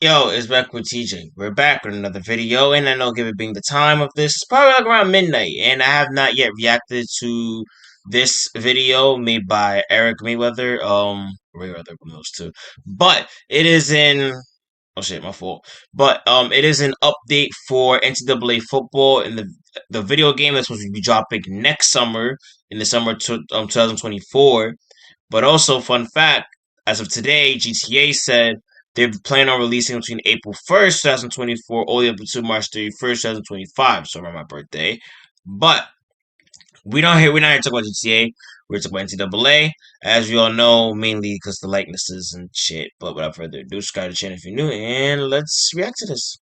Yo, it's back with TJ. We're back with another video, and I know given being the time of this, it's probably like around midnight, and I have not yet reacted to this video made by Eric Mayweather, Mayweather, who knows too. But it is in, oh shit, my fault. But it is an update for NCAA football in the video game that's supposed to be dropping next summer, in the summer 2024. But also, fun fact, as of today, GTA said they plan on releasing between April 1st, 2024, all the way up to March 31st, 2025, so around my birthday. But we're not here to talk about GTA. We're talking about NCAA. As we all know, mainly because the likenesses and shit. But without further ado, subscribe to the channel if you're new, and let's react to this.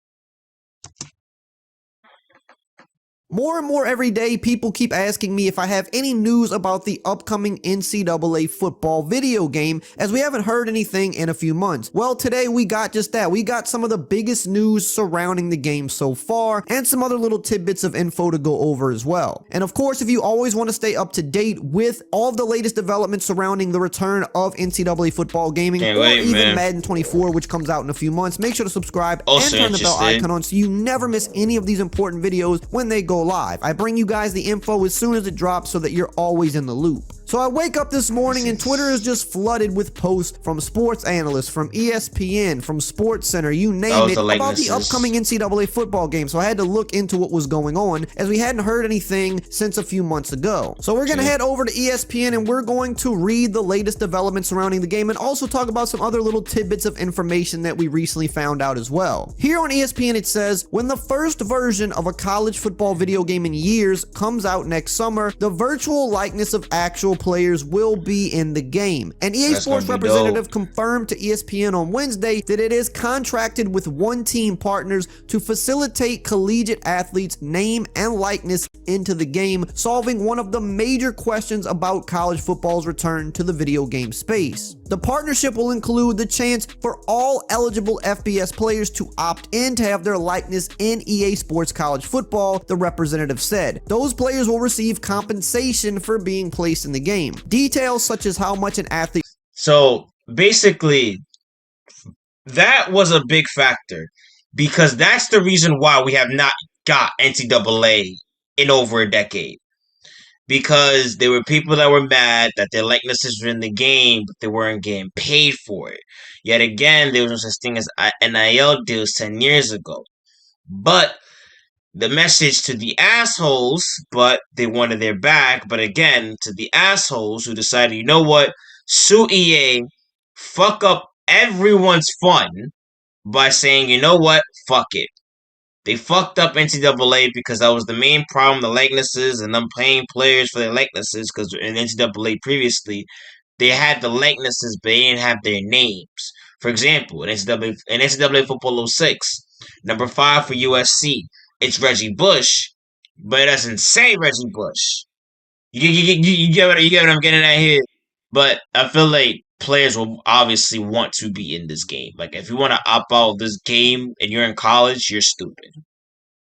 More and more every day, people keep asking me if I have any news about the upcoming NCAA football video game, as we haven't heard anything in a few months. Well, today we got just that. We got some of the biggest news surrounding the game so far, and some other little tidbits of info to go over as well. And of course, if you always want to stay up to date with all of the latest developments surrounding the return of NCAA football gaming, even Madden 24, which comes out in a few months, make sure to subscribe and turn the bell icon on so you never miss any of these important videos when they go live. I bring you guys the info as soon as it drops so that you're always in the loop. So I wake up this morning and Twitter is just flooded with posts from sports analysts, from ESPN, from SportsCenter, you name it, about the upcoming NCAA football game. So I had to look into what was going on, as we hadn't heard anything since a few months ago. So we're going to head over to ESPN and we're going to read the latest developments surrounding the game and also talk about some other little tidbits of information that we recently found out as well. Here on ESPN it says, when the first version of a college football video game in years comes out next summer, the virtual likeness of actual players will be in the game. An EA Sports representative confirmed to ESPN on Wednesday that it is contracted with One Team Partners to facilitate collegiate athletes' name and likeness into the game, solving one of the major questions about college football's return to the video game space. The partnership will include the chance for all eligible FBS players to opt in to have their likeness in EA Sports College Football, the representative said. Those players will receive compensation for being placed in the game. Details such as how much an athlete... So basically, that was a big factor, because that's the reason why we have not got NCAA in over a decade. Because there were people that were mad that their likenesses were in the game, but they weren't getting paid for it. Yet again, there was no such thing as NIL deals 10 years ago. But the message to the assholes, but they wanted their back, but again, to the assholes who decided, you know what, sue EA, fuck up everyone's fun by saying, you know what, fuck it. They fucked up NCAA because that was the main problem, the likenesses, and them paying players for their likenesses, because in NCAA previously, they had the likenesses, but they didn't have their names. For example, in NCAA Football 06, number 5 for USC, it's Reggie Bush, but it doesn't say Reggie Bush. You get what I'm getting at here? But I feel like players will obviously want to be in this game. Like, if you want to opt out of this game and you're in college, you're stupid.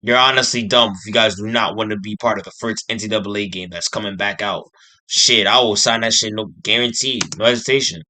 You're honestly dumb if you guys do not want to be part of the first NCAA game that's coming back out. Shit, I will sign that shit, no guaranteed, no hesitation.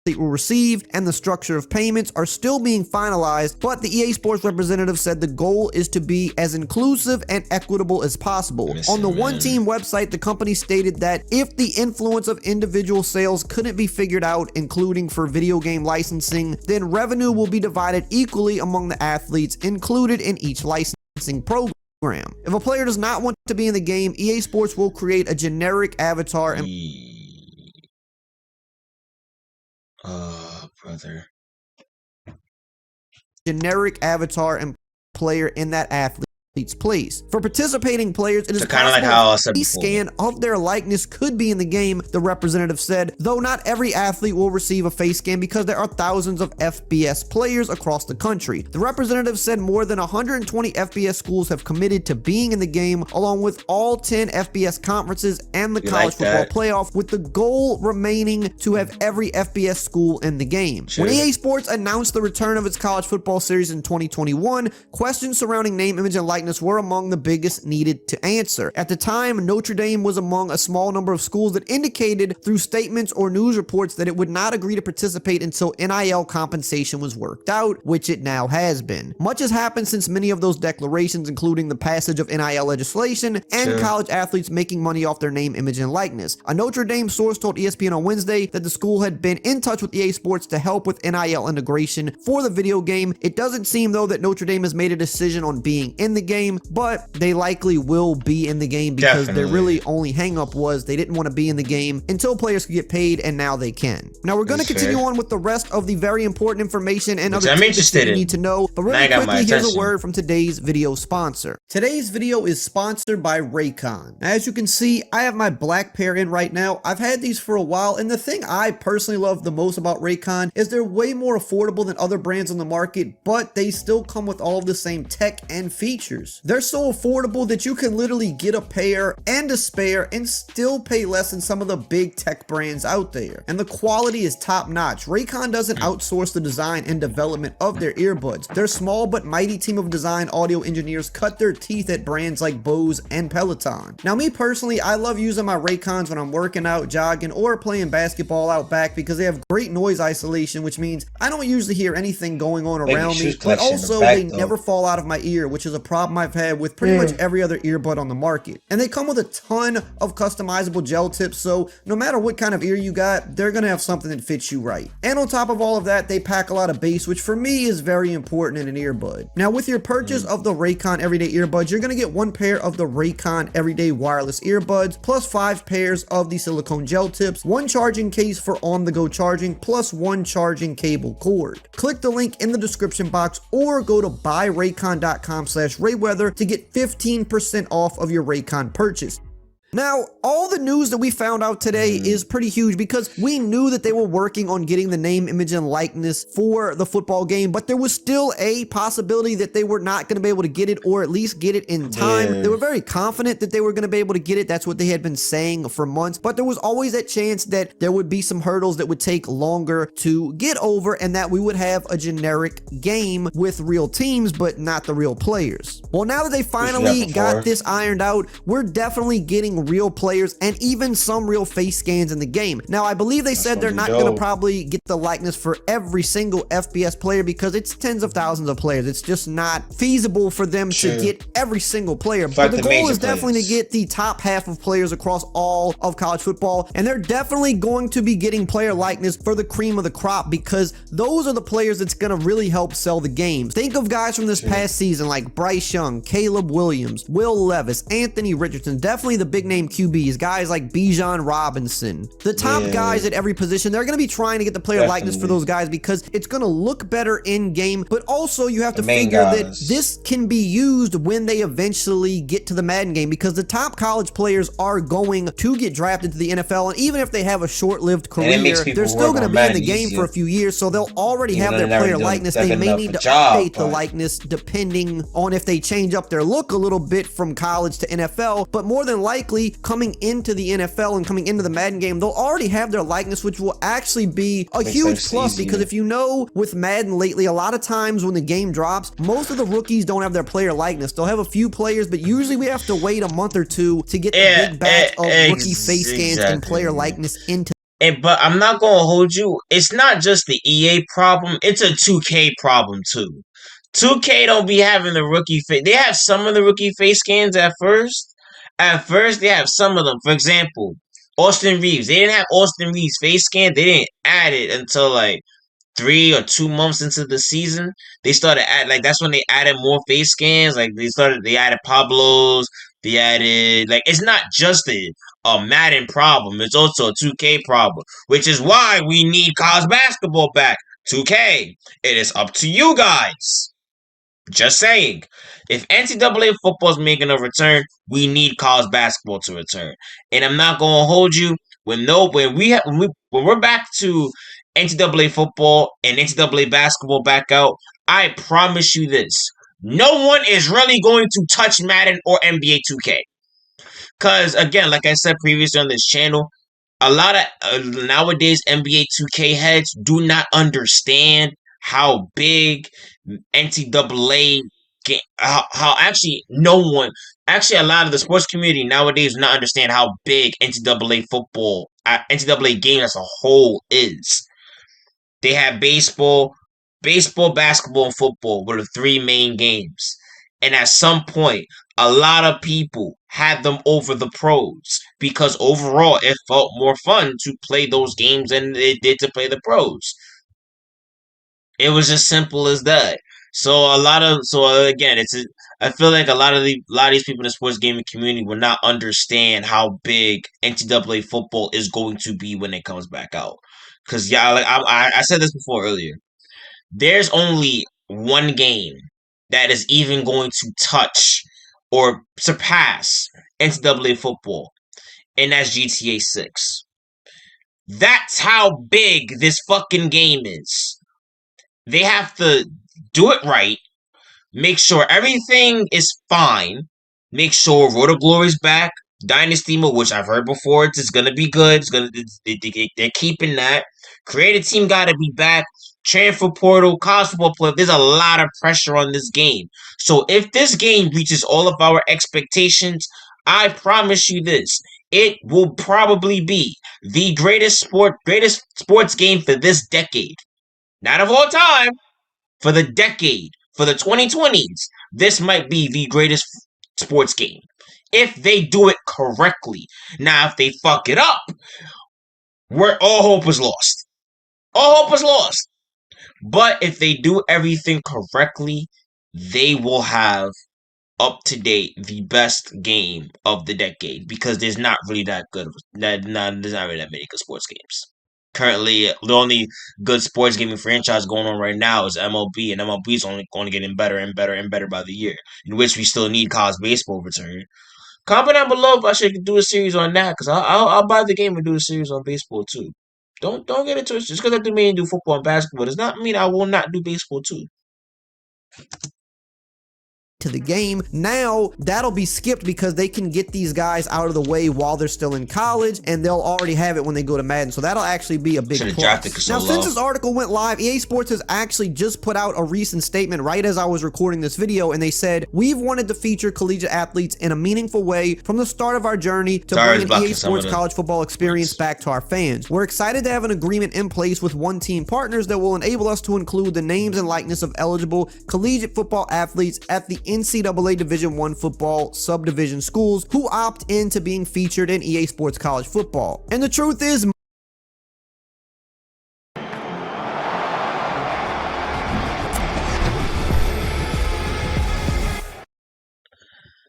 Will receive, and the structure of payments are still being finalized, but the EA Sports representative said the goal is to be as inclusive and equitable as possible. On the One Team website, the company stated that if the influence of individual sales couldn't be figured out, including for video game licensing, then revenue will be divided equally among the athletes included in each licensing program. If a player does not want to be in the game, EA Sports will create a generic avatar and brother. Generic avatar and player in that athlete's place. For participating players, it is kind of like how I said before. Scan of their likeness could be in the game, the representative said, though not every athlete will receive a face scan because there are thousands of FBS players across the country. The representative said more than 120 FBS schools have committed to being in the game, along with all 10 FBS conferences and the college football playoff, with the goal remaining to have every FBS school in the game. When EA Sports announced the return of its college football series in 2021, questions surrounding name, image, and likeness likeness were among the biggest needed to answer. At the time, Notre Dame was among a small number of schools that indicated through statements or news reports that it would not agree to participate until NIL compensation was worked out, which it now has been. Much has happened since many of those declarations, including the passage of NIL legislation and college athletes making money off their name, image, and likeness. A Notre Dame source told ESPN on Wednesday that the school had been in touch with EA Sports to help with NIL integration for the video game. It doesn't seem, though, that Notre Dame has made a decision on being in the game, but they likely will be in the game because their really only hang-up was they didn't want to be in the game until players could get paid, and now they can. Now, we're going to continue on with the rest of the very important information and other tidbits that you need to know, but really quickly, here's a word from today's video sponsor. Today's video is sponsored by Raycon. As you can see, I have my black pair in right now. I've had these for a while, and the thing I personally love the most about Raycon is they're way more affordable than other brands on the market, but they still come with all of the same tech and features. They're so affordable that you can literally get a pair and a spare and still pay less than some of the big tech brands out there. And the quality is top notch. Raycon doesn't outsource the design and development of their earbuds. Their small but mighty team of design audio engineers cut their teeth at brands like Bose and Peloton. Now, me personally, I love using my Raycons when I'm working out, jogging, or playing basketball out back because they have great noise isolation, which means I don't usually hear anything going on around me, but also they never fall out of my ear, which is a problem I've had with pretty much every other earbud on the market. And they come with a ton of customizable gel tips, so no matter what kind of ear you got, they're gonna have something that fits you right. And on top of all of that, they pack a lot of bass, which for me is very important in an earbud. Now, with your purchase of the Raycon Everyday Earbuds, you're gonna get one pair of the Raycon Everyday Wireless Earbuds, plus 5 pairs of the silicone gel tips, one charging case for on-the-go charging, plus one charging cable cord. Click the link in the description box or go to buyraycon.com/rayweather to get 15% off of your Raycon purchase. Now, all the news that we found out today is pretty huge because we knew that they were working on getting the name, image, and likeness for the football game, but there was still a possibility that they were not going to be able to get it or at least get it in time. They were very confident that they were going to be able to get it. That's what they had been saying for months, but there was always that chance that there would be some hurdles that would take longer to get over and that we would have a generic game with real teams, but not the real players. Well, now that they finally got this ironed out, we're definitely getting real players and even some real face scans in the game. Now, I believe they said they're not going to probably get the likeness for every single FBS player because it's tens of thousands of players. It's just not feasible for them to get every single player. But the goal is definitely to get the top half of players across all of college football, and they're definitely going to be getting player likeness for the cream of the crop because those are the players that's going to really help sell the games. Think of guys from this past season like Bryce Young, Caleb Williams, Will Levis, Anthony Richardson, definitely the big name QBs, guys like Bijan Robinson. The top guys at every position, they're going to be trying to get the player likeness for those guys because it's going to look better in game, but also you have to figure that this can be used when they eventually get to the Madden game because the top college players are going to get drafted to the NFL, and even if they have a short-lived career, they're still going to be in the game for a few years, so they'll already have their player likeness. They may need to update the likeness depending on if they change up their look a little bit from college to NFL, but more than likely coming into the NFL and coming into the Madden game, they'll already have their likeness, which will actually be a huge plus because if you know with Madden lately, a lot of times when the game drops, most of the rookies don't have their player likeness. They'll have a few players, but usually we have to wait a month or two to get the big batch of rookie face scans and player likeness into. But I'm not going to hold you. It's not just the EA problem. It's a 2K problem too. 2K don't be having the rookie face. They have some of the rookie face scans at first. At first, they have some of them. For example, Austin Reeves. They didn't have Austin Reeves face scan. They didn't add it until like 3 or 2 months into the season. They started that's when they added more face scans. They added Pablo's. They added it's not just a Madden problem. It's also a 2K problem, which is why we need college basketball back. 2K, it is up to you guys. Just saying. If NCAA football is making a return, we need college basketball to return. And I'm not gonna hold you when we're back to NCAA football and NCAA basketball back out. I promise you this: no one is really going to touch Madden or NBA 2K. Cause again, like I said previously on this channel, a lot of nowadays NBA 2K heads do not understand how big NCAA how actually no one, actually a lot of the sports community nowadays do not understand how big NCAA football, NCAA game as a whole is. They have baseball, basketball, and football were the three main games. And at some point, a lot of people had them over the pros because overall it felt more fun to play those games than it did to play the pros. It was as simple as that. So again, I feel like a lot of these people in the sports gaming community will not understand how big NCAA football is going to be when it comes back out. Cause yeah, like I said this before earlier. There's only one game that is even going to touch or surpass NCAA football, and that's GTA 6. That's how big this fucking game is. They have to do it right, make sure everything is fine, make sure Road to Glory's back, Dynasty Mode, which I've heard before, it's gonna be good. They're keeping that. Creative team gotta be back. Transfer portal, college football player. There's a lot of pressure on this game. So if this game reaches all of our expectations, I promise you this: it will probably be the greatest sports game for this decade. Not of all time, for the decade, for the 2020s, this might be the greatest sports game. If they do it correctly. Now, if they fuck it up, where all hope is lost. All hope is lost. But if they do everything correctly, they will have up to date the best game of the decade because there's not really that good. There's not really that many good sports games. Currently, the only good sports gaming franchise going on right now is MLB, and MLB is only going to getting better and better and better by the year. In which we still need college baseball return. Comment down below if I should do a series on that, because I'll buy the game and do a series on baseball too. Don't get into it. Just because I do mean do football and basketball does not mean I will not do baseball too. To the game. Now that'll be skipped because they can get these guys out of the way while they're still in college, and they'll already have it when they go to Madden. So that'll actually be a big plus. Now, since this article went live, EA Sports has actually just put out a recent statement right as I was recording this video, and they said, "We've wanted to feature collegiate athletes in a meaningful way from the start of our journey to bring an EA Sports college football experience back to our fans. We're excited to have an agreement in place with One Team partners that will enable us to include the names and likeness of eligible collegiate football athletes at the NCAA Division I football subdivision schools who opt into being featured in EA Sports College Football." And the truth is,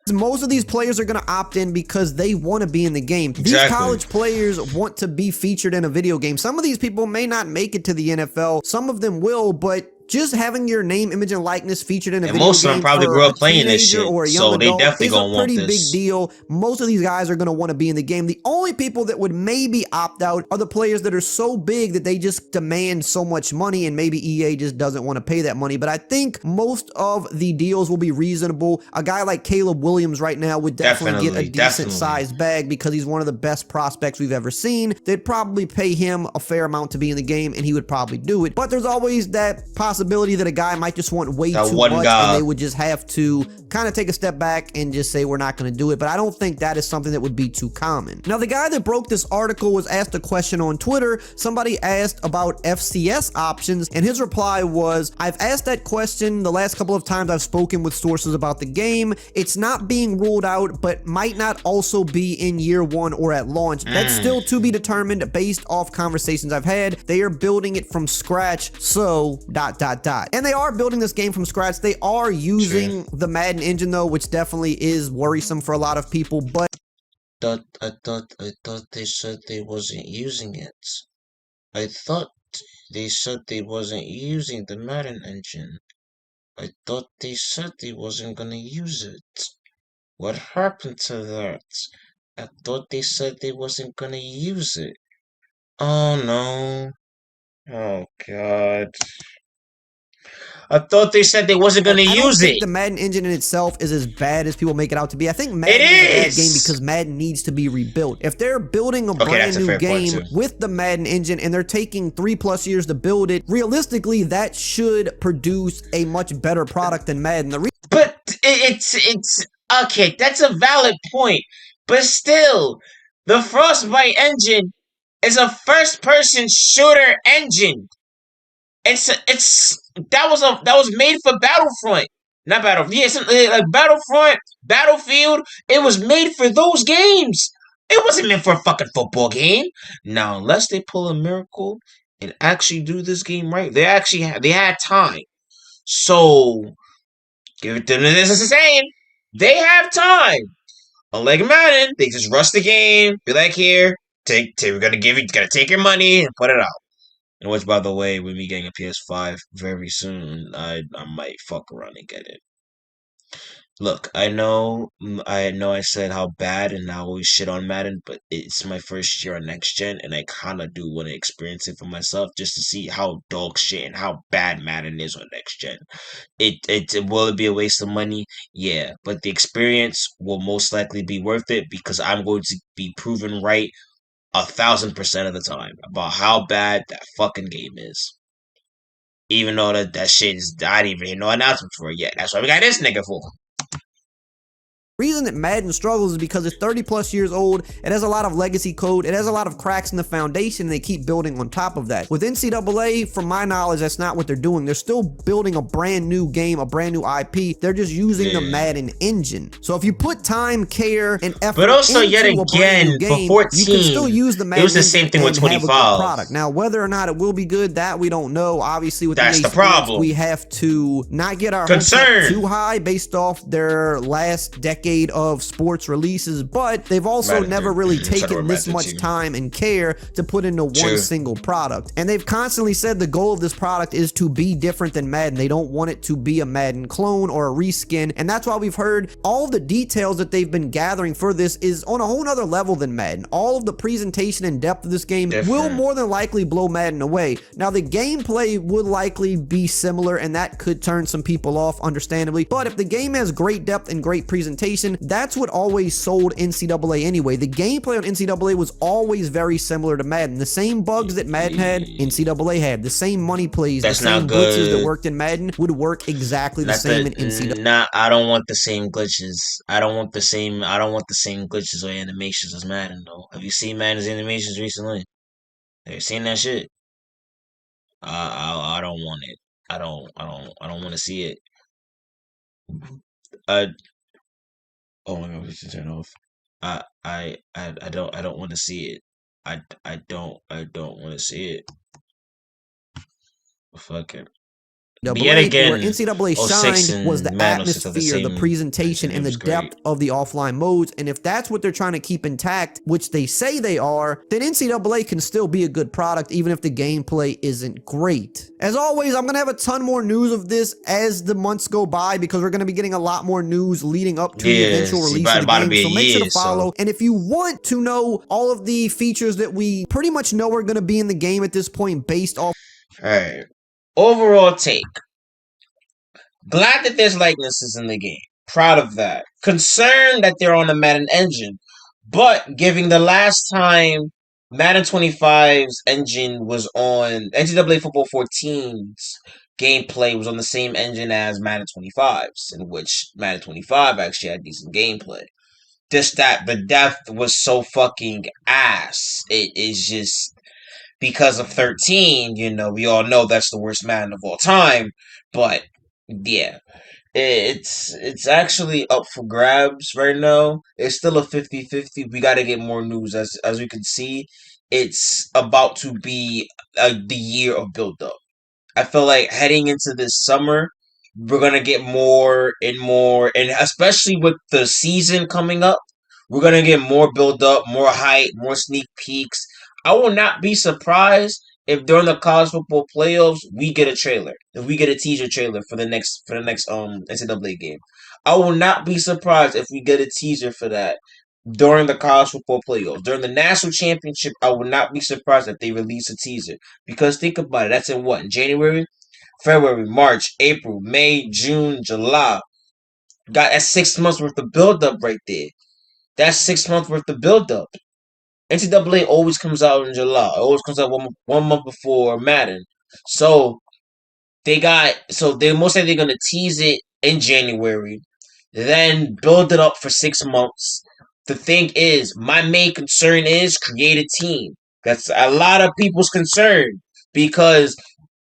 most of these players are going to opt in because they want to be in the game. Exactly. These college players want to be featured in a video game. Some of these people may not make it to the NFL. Some of them will, but just having your name, image, and likeness featured in a video game, most of them probably grew up playing this shit, so they definitely gonna want this. It's a pretty big deal. Most of these guys are gonna want to be in the game. The only people that would maybe opt out are the players that are so big that they just demand so much money, and maybe EA just doesn't want to pay that money. But I think most of the deals will be reasonable. A guy like Caleb Williams right now would definitely get a decent sized bag because he's one of the best prospects we've ever seen. They'd probably pay him a fair amount to be in the game, and he would probably do it. But there's always that possibility that a guy might just want way too much, and they would just have to kind of take a step back and just say we're not going to do it. But I don't think that is something that would be too common. Now, the guy that broke this article was asked a question on Twitter. Somebody asked about FCS options, and his reply was, "I've asked that question the last couple of times I've spoken with sources about the game. It's not being ruled out, but might not also be in year one or at launch. That's still to be determined based off conversations I've had. They are building it from scratch, so ... And they are building this game from scratch. They are using the Madden engine though, which definitely is worrisome for a lot of people, but I thought they said they wasn't using it. I thought they said they wasn't using the Madden engine. I thought they said they wasn't gonna use it. What happened to that? I thought they said they wasn't gonna use it. Oh no. Oh god. I thought they said they wasn't going to use it. I don't think the Madden engine in itself is as bad as people make it out to be. I think Madden is a bad game because Madden needs to be rebuilt. If they're building a brand new game with the Madden engine and they're taking 3+ years to build it, realistically, that should produce a much better product than Madden. But it's okay. That's a valid point, but still, the Frostbite engine is a first-person shooter engine. It's that was made for Battlefront, not Battle. Yeah, like Battlefront, Battlefield. It was made for those games. It wasn't meant for a fucking football game. Now, unless they pull a miracle and actually do this game right, they had time. So give it to them. This is saying they have time. Unlike Madden, they just rush the game. Be like, here, we're gonna give you, gotta take your money and put it out. And which, by the way, with me getting a PS5 very soon, I might fuck around and get it. Look, I know I said how bad and I always shit on Madden, but it's my first year on next gen, and I kind of do want to experience it for myself just to see how dog shit and how bad Madden is on next gen. Will it be a waste of money? Yeah, but the experience will most likely be worth it because I'm going to be proven right 1,000% of the time about how bad that fucking game is. Even though that shit is, I didn't even hear no announcement for it yet. That's why we got this nigga for. Reason that Madden struggles is because it's 30 plus years old, it has a lot of legacy code, it has a lot of cracks in the foundation, and they keep building on top of that. With NCAA, from my knowledge, that's not what they're doing. They're still building a brand new game, a brand new IP. They're just using the Madden engine. So if you put time, care, and effort but also into yet a brand new again, game, for 14, you can still use the Madden it was the same thing with and have a good 25. product. Now, whether or not it will be good, that we don't know. Obviously, with That's EA the Sports, problem. we have to not get our hopes up too high based off their last decade of sports releases, but they've also never really taken this much time and care to put into one single product. And they've constantly said the goal of this product is to be different than Madden. They don't want it to be a Madden clone or a reskin, and that's why we've heard all the details that they've been gathering for this is on a whole nother level than Madden. All of the presentation and depth of this game will more than likely blow Madden away. Now, the gameplay would likely be similar, and that could turn some people off, understandably, but if the game has great depth and great presentation, that's what always sold NCAA anyway. The gameplay on NCAA was always very similar to Madden. The same bugs that Madden had, NCAA had. The same money plays, the same glitches that worked in Madden would work exactly the same in NCAA. Nah, I don't want the same glitches. I don't want the same glitches or animations as Madden though. Have you seen Madden's animations recently? Have you seen that shit? I don't want it. I don't want to see it. I Oh my god, we should turn off. I don't want to see it. I don't want to see it. Fuck it. But yet again, where NCAA shined was the atmosphere, the presentation, and the depth of the offline modes. And if that's what they're trying to keep intact, which they say they are, then NCAA can still be a good product, even if the gameplay isn't great. As always, I'm going to have a ton more news of this as the months go by, because we're going to be getting a lot more news leading up to the eventual release of the game. So make sure to follow. And if you want to know all of the features that we pretty much know are going to be in the game at this point based off... Alright. Overall take. Glad that there's likenesses in the game. Proud of that. Concerned that they're on the Madden engine. But giving the last time Madden 25's engine was on NCAA Football 14's gameplay was on the same engine as Madden 25's, in which Madden 25 actually had decent gameplay. Just that the depth was so fucking ass. It is just because of 13, we all know that's the worst Madden of all time. But yeah, it's actually up for grabs right now. It's still a 50-50. We got to get more news. As we can see, it's about to be the year of build up. I feel like heading into this summer, we're gonna get more and more, and especially with the season coming up, we're gonna get more build up, more hype, more sneak peeks. I will not be surprised if during the college football playoffs we get a trailer, if we get a teaser trailer for the next NCAA game. I will not be surprised if we get a teaser for that during the college football playoffs. During the national championship, I would not be surprised if they release a teaser. Because think about it, that's in what? In January? February, March, April, May, June, July. Got that's 6 months worth of build up right there. That's 6 months worth of build up. NCAA always comes out in July. It always comes out one month before Madden. So they most likely gonna tease it in January. then build it up for 6 months. The thing is, my main concern is create a team. That's a lot of people's concern because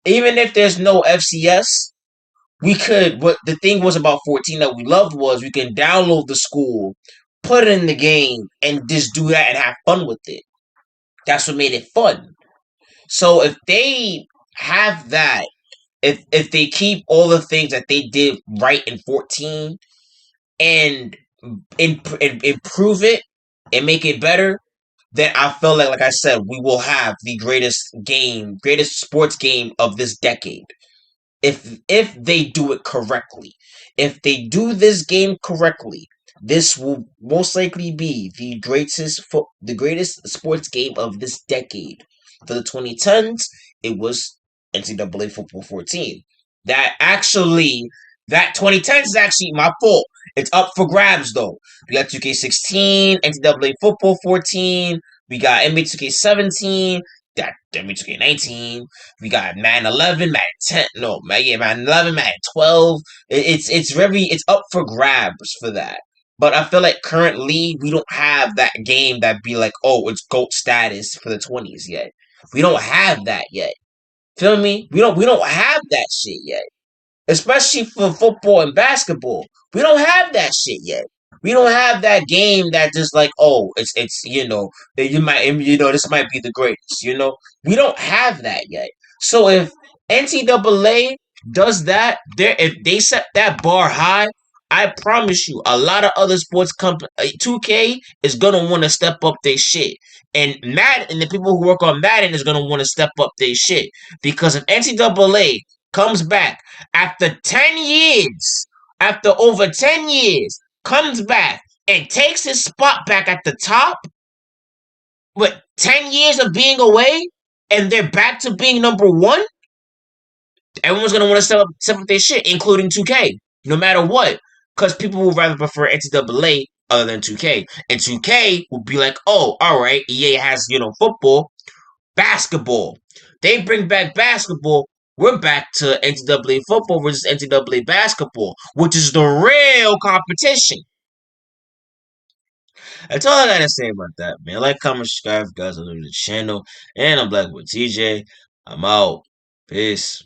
even if there's no FCS, we could. What the thing was about 14 that we loved was we can download the school, put it in the game, and just do that and have fun with it. That's what made it fun. So if they have that, if they keep all the things that they did right in 14 and, and improve it and make it better, then I feel like I said, we will have the greatest sports game of this decade. If they do it correctly. If they do this game correctly, this will most likely be the greatest sports game of this decade. For the 2010s, it was NCAA Football 14. That 2010s is actually my fault. It's up for grabs though. We got 2K16, NCAA Football 14, we got NBA 2K17, got NBA 2K19, we got Madden 11, Madden 10, no, yeah, Madden 11, Madden 12. It's up for grabs for that. But I feel like currently we don't have that game that be like, oh, it's GOAT status for the 20s yet. We don't have that yet. Feel me? We don't have that shit yet. Especially for football and basketball. We don't have that shit yet. We don't have that game that just like, oh, it's this might be the greatest, We don't have that yet. So if NCAA does that, if they set that bar high, I promise you, a lot of other sports company, 2K is gonna want to step up their shit, and Madden, and the people who work on Madden is gonna want to step up their shit because if NCAA comes back after 10 years, after over 10 years, comes back and takes his spot back at the top with 10 years of being away and they're back to being number one, everyone's going to want to step up their shit, including 2K, no matter what. Because people would rather prefer NCAA other than 2K. And 2K would be like, oh, all right, EA has, football, basketball. They bring back basketball. We're back to NCAA football versus NCAA basketball, which is the real competition. That's all I gotta say about that, man. Like, comment, subscribe, guys. I love the channel, and I'm Black with TJ. I'm out. Peace.